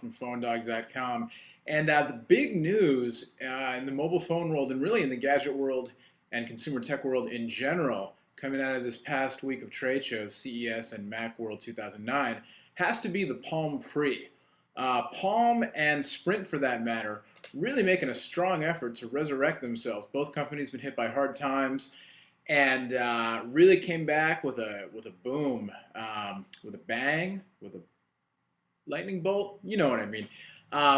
from PhoneDog.com. And the big news in the mobile phone world and really in the gadget world and consumer tech world in general coming out of this past week of trade shows, CES and Macworld 2009, has to be the Palm Pre. Palm and Sprint, for that matter, really making a strong effort to resurrect themselves. Both companies been hit by hard times, and really came back with a boom, with a bang, with a lightning bolt. You know what I mean?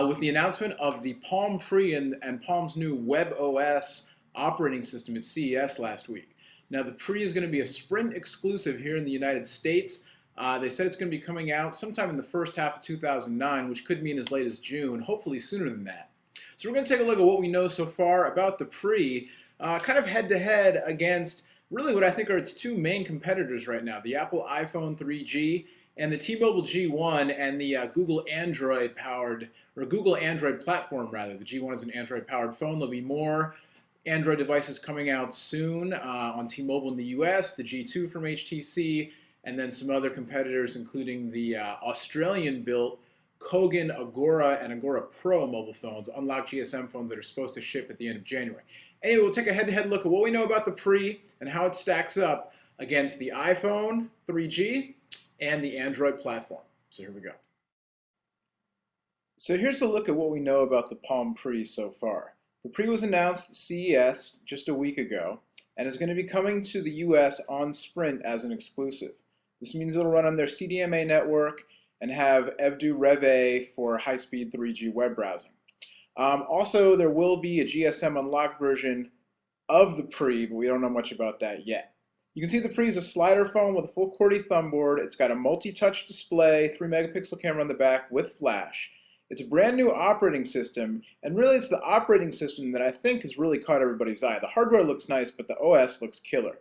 With the announcement of the Palm Pre and Palm's new Web OS operating system at CES last week. Now, the Pre is going to be a Sprint exclusive here in the United States. They said it's going to be coming out sometime in the first half of 2009, which could mean as late as June, hopefully sooner than that. So we're going to take a look at what we know so far about the Pre, kind of head-to-head against really what I think are its two main competitors right now, the Apple iPhone 3G and the T-Mobile G1 and the Google Android platform rather. The G1 is an Android powered phone. There'll be more Android devices coming out soon on T-Mobile in the US, the G2 from HTC, and then some other competitors including the Australian-built Kogan Agora and Agora Pro mobile phones, unlocked GSM phones that are supposed to ship at the end of January. Anyway, we'll take a head-to-head look at what we know about the Pre and how it stacks up against the iPhone 3G and the Android platform. So here we go. So here's a look at what we know about the Palm Pre so far. The Pre was announced at CES just a week ago and is going to be coming to the US on Sprint as an exclusive. This means it'll run on their CDMA network and have EVDU Rev-A for high-speed 3G web browsing. Also, there will be a GSM unlocked version of the Pre, but we don't know much about that yet. You can see the Pre is a slider phone with a full QWERTY thumb board. It's got a multi-touch display, 3-megapixel camera on the back with flash. It's a brand new operating system, and really it's the operating system that I think has really caught everybody's eye. The hardware looks nice, but the OS looks killer.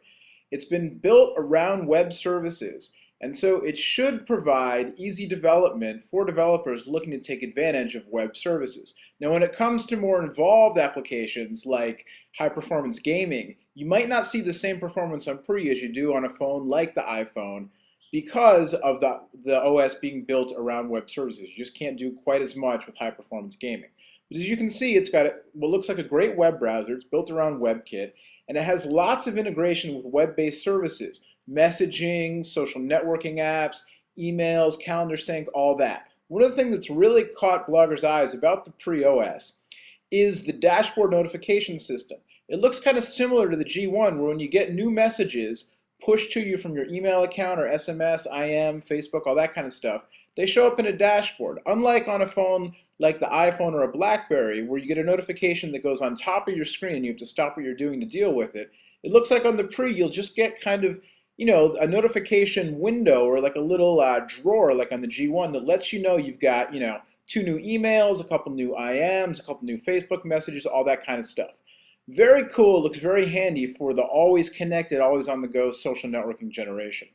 It's been built around web services, and so it should provide easy development for developers looking to take advantage of web services. Now, when it comes to more involved applications like high-performance gaming, you might not see the same performance on Pre as you do on a phone like the iPhone because of the OS being built around web services. You just can't do quite as much with high-performance gaming. But as you can see, it's got what looks like a great web browser. It's built around WebKit, and it has lots of integration with web-based services. Messaging, social networking apps, emails, calendar sync, all that. One of the things that's really caught bloggers' eyes about the Pre OS is the dashboard notification system. It looks kind of similar to the G1, where when you get new messages pushed to you from your email account or SMS, IM, Facebook, all that kind of stuff, they show up in a dashboard. Unlike on a phone like the iPhone or a BlackBerry, where you get a notification that goes on top of your screen and you have to stop what you're doing to deal with it, it looks like on the Pre you'll just get kind of a notification window or like a little drawer like on the G1 that lets you know you've got, 2 new emails, a couple new IMs, a couple new Facebook messages, all that kind of stuff. Very cool, looks very handy for the always connected, always on the go social networking generation.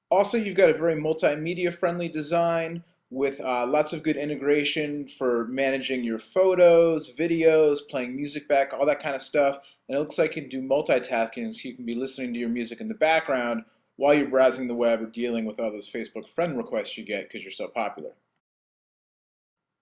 Also, you've got a very multimedia friendly design with lots of good integration for managing your photos, videos, playing music back, all that kind of stuff. And it looks like you can do multitasking, so you can be listening to your music in the background while you're browsing the web or dealing with all those Facebook friend requests you get because you're so popular.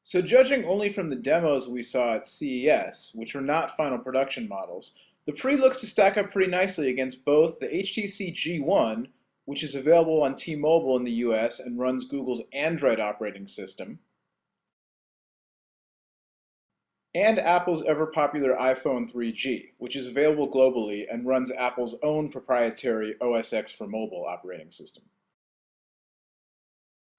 So judging only from the demos we saw at CES, which were not final production models, the Pre looks to stack up pretty nicely against both the HTC G1, which is available on T-Mobile in the US and runs Google's Android operating system, and Apple's ever-popular iPhone 3G, which is available globally and runs Apple's own proprietary OS X for mobile operating system.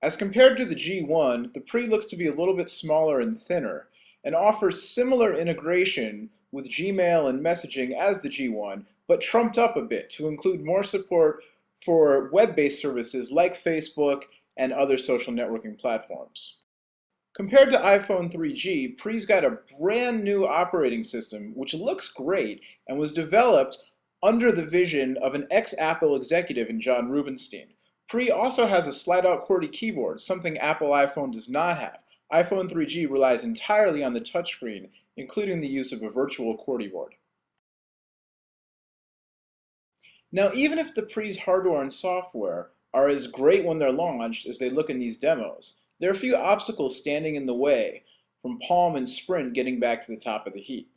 As compared to the G1, the Pre looks to be a little bit smaller and thinner, and offers similar integration with Gmail and messaging as the G1, but trumped up a bit to include more support for web-based services like Facebook and other social networking platforms. Compared to iPhone 3G, Pre's got a brand new operating system which looks great and was developed under the vision of an ex-Apple executive in John Rubinstein. Pre also has a slide-out QWERTY keyboard, something Apple iPhone does not have. iPhone 3G relies entirely on the touchscreen, including the use of a virtual QWERTY board. Now, even if the Pre's hardware and software are as great when they're launched as they look in these demos, there are a few obstacles standing in the way from Palm and Sprint getting back to the top of the heap.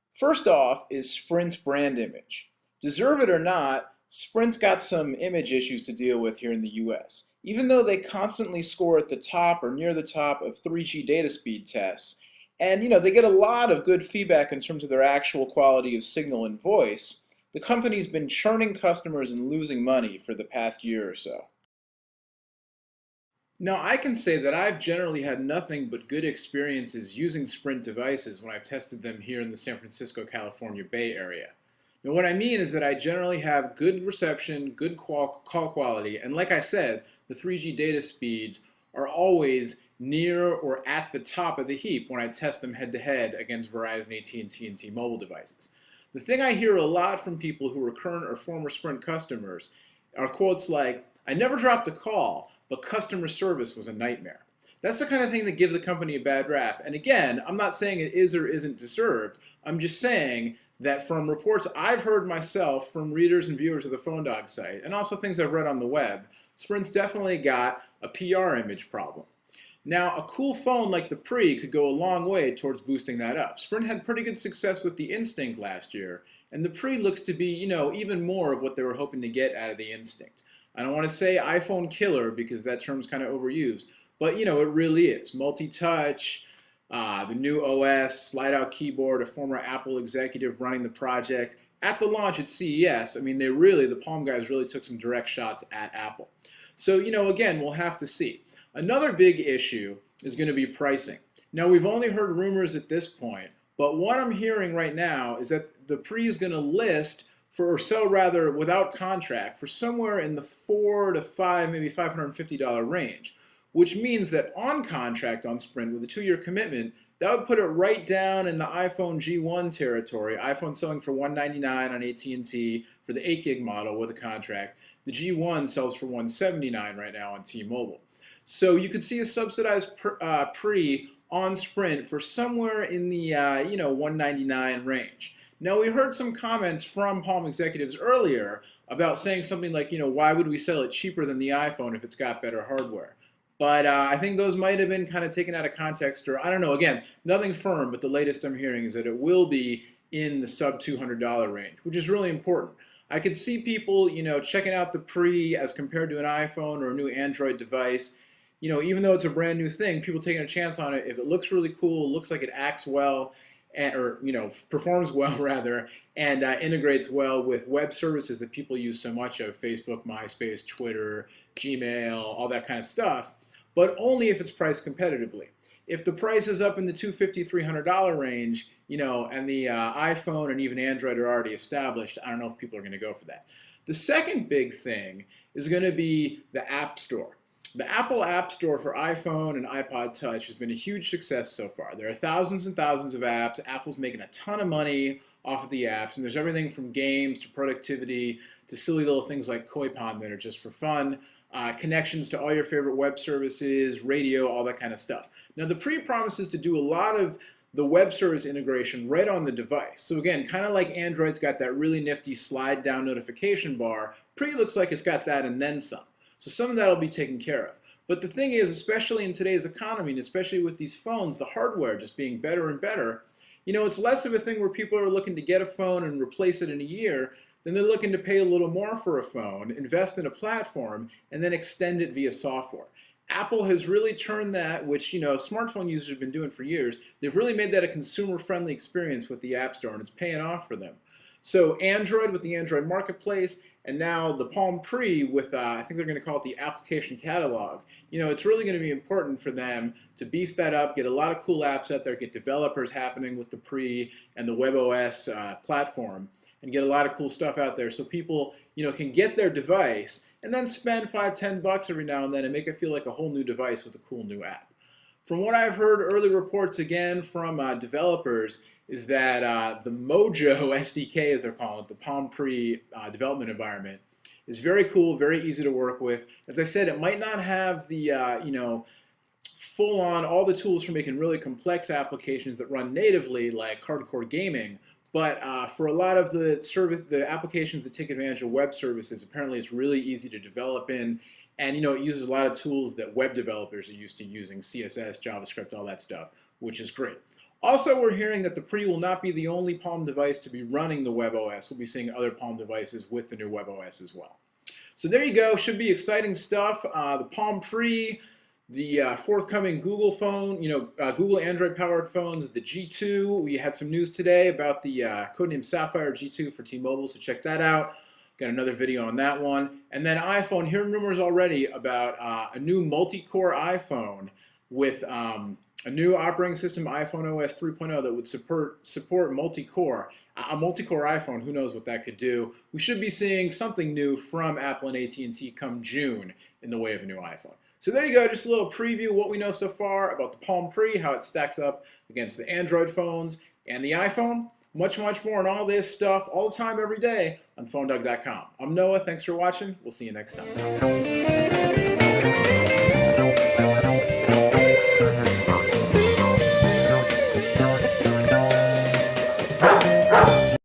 First off is Sprint's brand image. Deserve it or not, Sprint's got some image issues to deal with here in the US. Even though they constantly score at the top or near the top of 3G data speed tests, and they get a lot of good feedback in terms of their actual quality of signal and voice, the company's been churning customers and losing money for the past year or so. Now, I can say that I've generally had nothing but good experiences using Sprint devices when I've tested them here in the San Francisco, California Bay Area. Now, what I mean is that I generally have good reception, good call quality, and like I said, the 3G data speeds are always near or at the top of the heap when I test them head-to-head against Verizon, AT&T, and T-Mobile devices. The thing I hear a lot from people who are current or former Sprint customers are quotes like, "I never dropped a call, but customer service was a nightmare." That's the kind of thing that gives a company a bad rap. And again, I'm not saying it is or isn't deserved. I'm just saying that from reports I've heard myself from readers and viewers of the Phone Dog site, and also things I've read on the web, Sprint's definitely got a PR image problem. Now, a cool phone like the Pre could go a long way towards boosting that up. Sprint had pretty good success with the Instinct last year, and the Pre looks to be, even more of what they were hoping to get out of the Instinct. I don't want to say iPhone killer because that term's kind of overused, but it really is. Multi-touch, the new OS, slide-out keyboard, a former Apple executive running the project. At the launch at CES, the Palm guys really took some direct shots at Apple. So, again, we'll have to see. Another big issue is going to be pricing. Now, we've only heard rumors at this point, but what I'm hearing right now is that the Pre is going to list or sell rather without contract for somewhere in the $400 to maybe $550 range, which means that on contract on Sprint with a 2-year commitment, that would put it right down in the iPhone G1 territory. iPhone selling for $199 on AT&T for the 8 gig model with a contract. The G1 sells for $179 right now on T-Mobile. So you could see a subsidized Pre on Sprint for somewhere in the $199 range. Now, we heard some comments from Palm executives earlier about saying something like, why would we sell it cheaper than the iPhone if it's got better hardware? But I think those might have been kind of taken out of context, or I don't know. Again, nothing firm, but the latest I'm hearing is that it will be in the sub $200 range, which is really important. I could see people, checking out the Pre as compared to an iPhone or a new Android device. Even though it's a brand new thing, people taking a chance on it. If it looks really cool, looks like it acts well, or performs well rather, and integrates well with web services that people use so much of: Facebook, MySpace, Twitter, Gmail, all that kind of stuff. But only if it's priced competitively. If the price is up in the $250, $300 range, and the iPhone and even Android are already established, I don't know if people are going to go for that. The second big thing is going to be the App Store. The Apple App Store for iPhone and iPod Touch has been a huge success so far. There are thousands and thousands of apps. Apple's making a ton of money off of the apps, and there's everything from games to productivity to silly little things like Koi Pond that are just for fun, connections to all your favorite web services, radio, all that kind of stuff. Now, the Pre promises to do a lot of the web service integration right on the device. So again, kind of like Android's got that really nifty slide down notification bar, Pre looks like it's got that and then some. So some of that will be taken care of. But the thing is, especially in today's economy, and especially with these phones, the hardware just being better and better, it's less of a thing where people are looking to get a phone and replace it in a year than they're looking to pay a little more for a phone, invest in a platform, and then extend it via software. Apple has really turned that, which smartphone users have been doing for years, they've really made that a consumer-friendly experience with the App Store, and it's paying off for them. So Android with the Android Marketplace, and now the Palm Pre with, I think they're going to call it the Application Catalog. It's really going to be important for them to beef that up, get a lot of cool apps out there, get developers happening with the Pre and the WebOS platform, and get a lot of cool stuff out there so people, can get their device and then spend $5, $10 every now and then and make it feel like a whole new device with a cool new app. From what I've heard, early reports again from developers is that the Mojo SDK, as they're calling it, the Palm Pre development environment, is very cool, very easy to work with. As I said, it might not have the full-on all the tools for making really complex applications that run natively like hardcore gaming, but for a lot of the applications that take advantage of web services, apparently it's really easy to develop in. And it uses a lot of tools that web developers are used to using, CSS, JavaScript, all that stuff, which is great. Also, we're hearing that the Pre will not be the only Palm device to be running the WebOS. We'll be seeing other Palm devices with the new WebOS as well. So there you go. Should be exciting stuff. The Palm Pre, the forthcoming Google phone, Google Android-powered phones, the G2. We had some news today about the codename Sapphire G2 for T-Mobile, so check that out. Got another video on that one. And then iPhone, hearing rumors already about a new multi-core iPhone with a new operating system, iPhone OS 3.0, that would support multi-core. A multi-core iPhone, who knows what that could do. We should be seeing something new from Apple and AT&T come June in the way of a new iPhone. So there you go, just a little preview of what we know so far about the Palm Pre, how it stacks up against the Android phones and the iPhone. Much, much more on all this stuff all the time, every day on PhoneDog.com. I'm Noah. Thanks for watching. We'll see you next time.